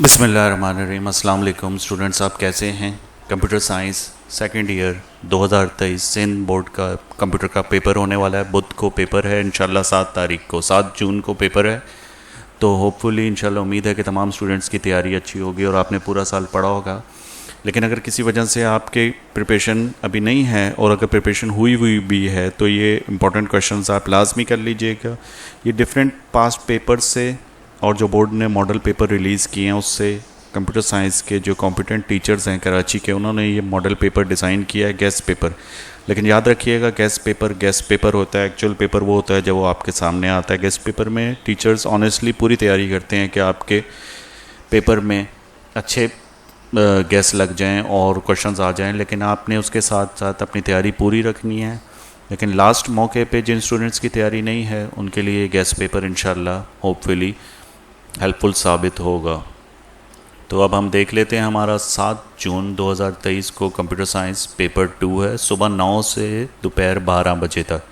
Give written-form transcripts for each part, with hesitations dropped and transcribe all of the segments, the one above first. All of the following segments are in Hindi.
बिस्मिल्लाहिर्रहमानिर्रहीम। अस्सलाम वालेकुम स्टूडेंट्स, आप कैसे हैं? Computer science second year 2023 Sindh board का कंप्यूटर का पेपर होने वाला है। बुध को पेपर है, इंशाल्लाह 7 जून को पेपर है। तो होपफुली इंशाल्लाह उम्मीद है कि तमाम स्टूडेंट्स की तैयारी अच्छी होगी और आपने पूरा साल पढ़ा होगा। लेकिन अगर किसी वजह से आपके प्रिपरेशन अभी नहीं है और अगर प्रिपरेशन हुई भी है तो ये इंपॉर्टेंट क्वेश्चंस आप लाजमी कर लीजिएगा। ये डिफरेंट पास्ट पेपर से और जो बोर्ड ने मॉडल पेपर रिलीज़ किए हैं उससे कंप्यूटर साइंस के जो कॉम्पिटेंट टीचर्स हैं कराची के, उन्होंने ये मॉडल पेपर डिज़ाइन किया है, गेस्ट पेपर। लेकिन याद रखिएगा, गेस्ट पेपर होता है, एक्चुअल पेपर वो होता है जब वो आपके सामने आता है। गेस्ट पेपर में टीचर्स ऑनेस्टली पूरी तैयारी करते हैं कि आपके पेपर में अच्छे गेस लग जाएं और क्वेश्चंस आ जाएं, लेकिन आपने उसके साथ साथ अपनी तैयारी पूरी रखनी है। लेकिन लास्ट मौके पे जिन स्टूडेंट्स की तैयारी नहीं है उनके लिए गेस्ट पेपर इंशाल्लाह होपफुली हेल्पफुल साबित होगा। तो अब हम देख लेते हैं, हमारा 7 जून 2023 को कंप्यूटर साइंस पेपर 2 है। सुबह 9 से दोपहर 12 बजे तक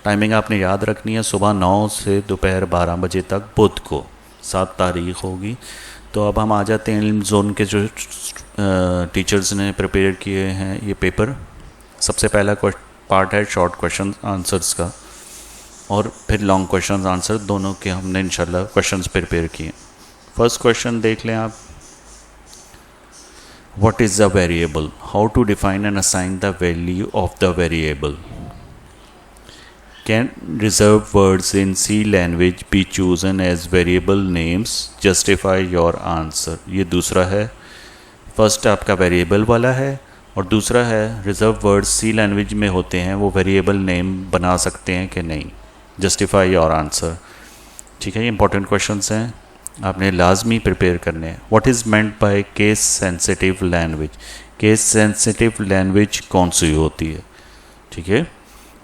टाइमिंग आपने याद रखनी है, सुबह 9 से दोपहर 12 बजे तक बुध को 7 तारीख होगी। तो अब हम आ जाते हैं इल्म जोन के जो टीचर्स ने प्रिपेयर किए हैं ये पेपर। सबसे पहला पार्ट है शॉर्ट क्वेश्चन आंसर्स का और फिर लॉन्ग क्वेश्चन आंसर, दोनों के हमने इंशाल्लाह क्वेश्चंस प्रिपेयर किए। फर्स्ट क्वेश्चन देख लें आप। What is the variable? How to define and assign the value of the variable? Can reserve words in C language be chosen as variable names? Justify your answer. ये दूसरा है। फर्स्ट आपका वेरिएबल वाला है और दूसरा है रिजर्व वर्ड्स सी लैंग्वेज में होते हैं, वो वेरिएबल नेम बना सकते हैं कि नहीं? Justify your answer. ठीक है, ये इंपॉर्टेंट क्वेश्चंस हैं, आपने लाजमी प्रिपेयर करने हैं। What is meant by case sensitive language? Case sensitive language कौन सी होती है? ठीक है।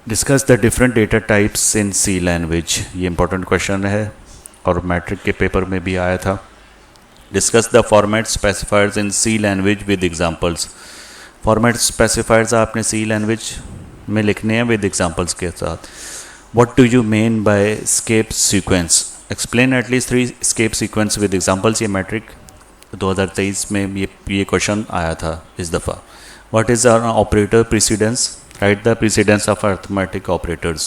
Discuss the different data types in C language, ये इंपॉर्टेंट क्वेश्चन है और मैट्रिक के पेपर में भी आया था। Discuss the format specifiers in C language with examples. Format specifiers आपने सी लैंग्वेज में लिखने हैं विद एग्जांपल्स के साथ। What do you mean by escape sequence? Explain at least 3 escape sequence with examples। ये मैट्रिक 2023 में ये क्वेश्चन आया था इस दफ़ा। What is our operator precedence? Write the precedence of arithmetic operators।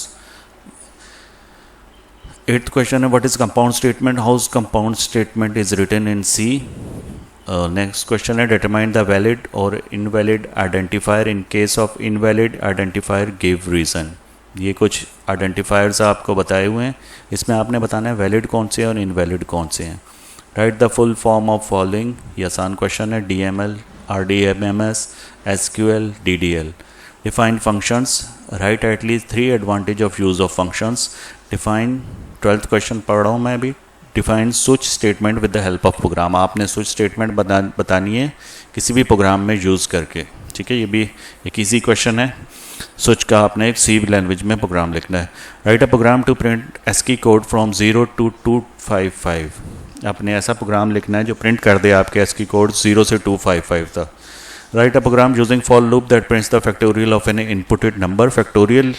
8th question है what is compound statement? How compound statement is written in C? Next question है determine the valid or invalid identifier in case of invalid identifier give reason। ये कुछ आइडेंटिफायर्स आपको बताए हुए हैं, इसमें आपने बताना है वैलिड कौन से हैं और इनवैलिड कौन से हैं। Write the full form of following, ये आसान क्वेश्चन है। DML, RDMMS, SQL, DDL। Define functions, write at least 3 advantage of use of functions. Define 12th question पढ़ रहा हूँ मैं अभी। Define switch statement with the help of program. आपने स्विच स्टेटमेंट बतानी है किसी भी प्रोग्राम में यूज़ करके। ठीक है, ये भी एक ईजी क्वेश्चन है। स्विच का आपने एक सी लैंग्वेज में प्रोग्राम लिखना है। Write a program to print ASCII code from 0 to 255। आपने ऐसा प्रोग्राम लिखना है जो प्रिंट कर दे आपके ASCII कोड 0 से 255 तक। Write a program using for loop that prints the factorial of an inputted number. Factorial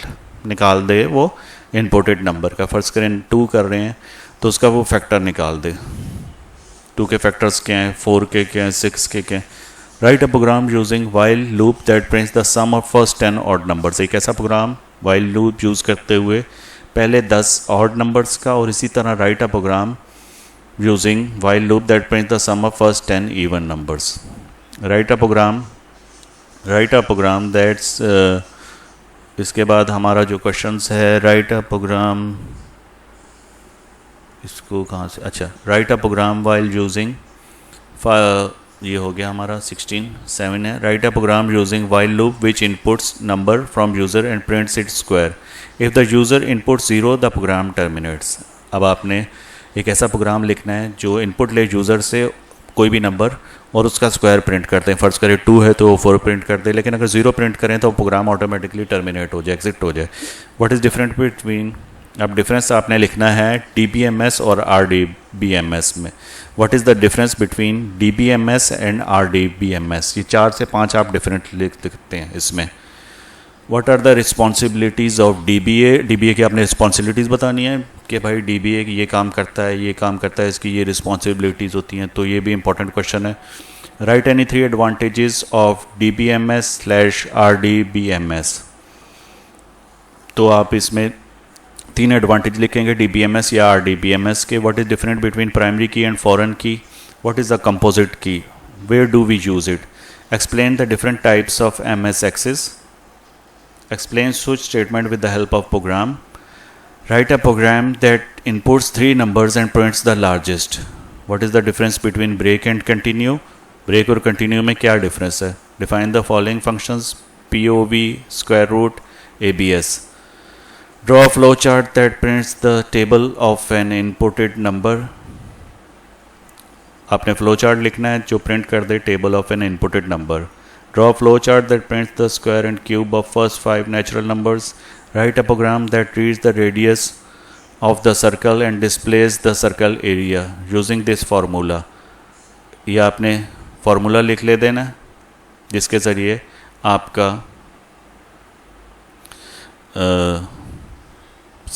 निकाल दे वो इनपुटेड नंबर का। फर्स्ट करें 2 कर रहे हैं तो उसका वो फैक्टर निकाल दे। 2 के फैक्टर्स क्या हैं, 4 के क्या हैं, 6 के क्या हैं। Write a program using while loop that prints the sum of first 10 odd numbers. एक ऐसा प्रोग्राम वाइल लूप यूज़ करते हुए पहले 10 ऑड नंबर्स का, और इसी तरह write a program using while loop that prints the sum of first 10 even numbers. Write a program that's इसके बाद हमारा जो क्वेश्चंस है, राइट अ प्रोग्राम, इसको कहाँ से, अच्छा, write a program while using, ये हो गया हमारा 7 है। Write a program using while loop which inputs number from user and prints it square. If the user input 0 the program terminates. अब आपने एक ऐसा प्रोग्राम लिखना है जो इनपुट ले यूज़र से कोई भी नंबर और उसका स्क्वायर प्रिंट करते हैं। फर्ज करें 2 है तो 4 प्रिंट कर दे, लेकिन अगर 0 प्रिंट करें तो प्रोग्राम ऑटोमेटिकली टर्मिनेट हो जाए, एग्जिट हो जाए। व्हाट इज़ डिफरेंट बिटवीन, अब डिफरेंस आपने लिखना है DBMS और RDBMS में। What is the difference between DBMS and RDBMS? ये 4 से 5 आप डिफरेंट लिख सकते हैं इसमें। What are the responsibilities of DBA. DBA की आपने रिस्पॉन्सिबिलिटीज़ बतानी है कि भाई डीबीए ये काम करता है, ये काम करता है, इसकी ये रिस्पॉन्सिबिलिटीज़ होती हैं, तो ये भी इंपॉर्टेंट क्वेश्चन है। Right any 3 advantages of DBMS/RDBMS। तो आप इसमें 3 एडवांटेज लिखेंगे DBMS या RDBMS के। What is different between primary key and foreign key, what is the composite key, where do we use it, explain the different types of MS Access, explain switch statement with the help of program, write a program that inputs 3 numbers and prints the largest. What is the difference between break and continue? Break और continue में क्या difference है? Define the following functions: POV, square root, ABS. Draw a flow chart that prints the table of an inputted number. आपने flow chart लिखना है जो print कर दे table of an inputted number. Draw a flow chart that prints the square and cube of first 5 natural numbers. Write a program that reads the radius of the circle and displays the circle area using this formula. ये आपने फार्मूला लिख ले देना जिसके ज़रिए आपका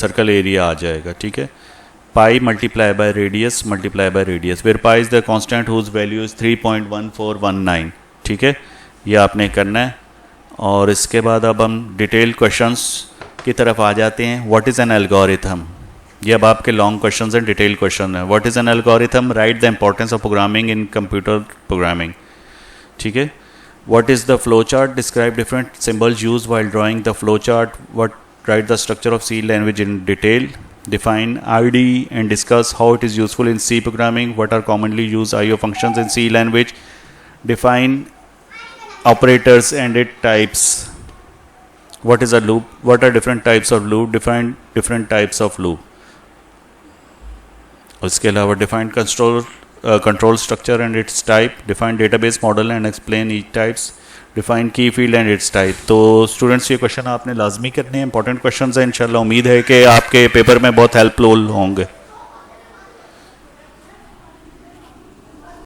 सर्कल एरिया आ जाएगा, ठीक है। Pi multiply by radius, where pi is the constant whose value is 3.1419, ठीक है। ये आपने करना है। और इसके बाद अब हम डिटेल क्वेश्चंस की तरफ आ जाते हैं। व्हाट इज़ एन एल्गोरिथम, ये अब आपके लॉन्ग क्वेश्चंस हैं, डिटेल क्वेश्चन है। What is an algorithm, right the importance of programming in computer programming, ठीक है। What is the flow chart, describe different symbols use while drawing the flow chart, what right the structure of C language in detail, define IDE and discuss how it is useful in C programming, what are commonly used IO functions in C language, define operators and its types, what is a loop, what are different types of loop, define different types of loop. उसके अलावा define control structure and its type, define database model and explain each types, define key field and its type. तो स्टूडेंट्स ये क्वेश्चन आपने लाजमी करने हैं, इंपॉर्टेंट क्वेश्चन हैं। इंशाल्लाह उम्मीद है कि आपके पेपर में बहुत हेल्पफुल होंगे।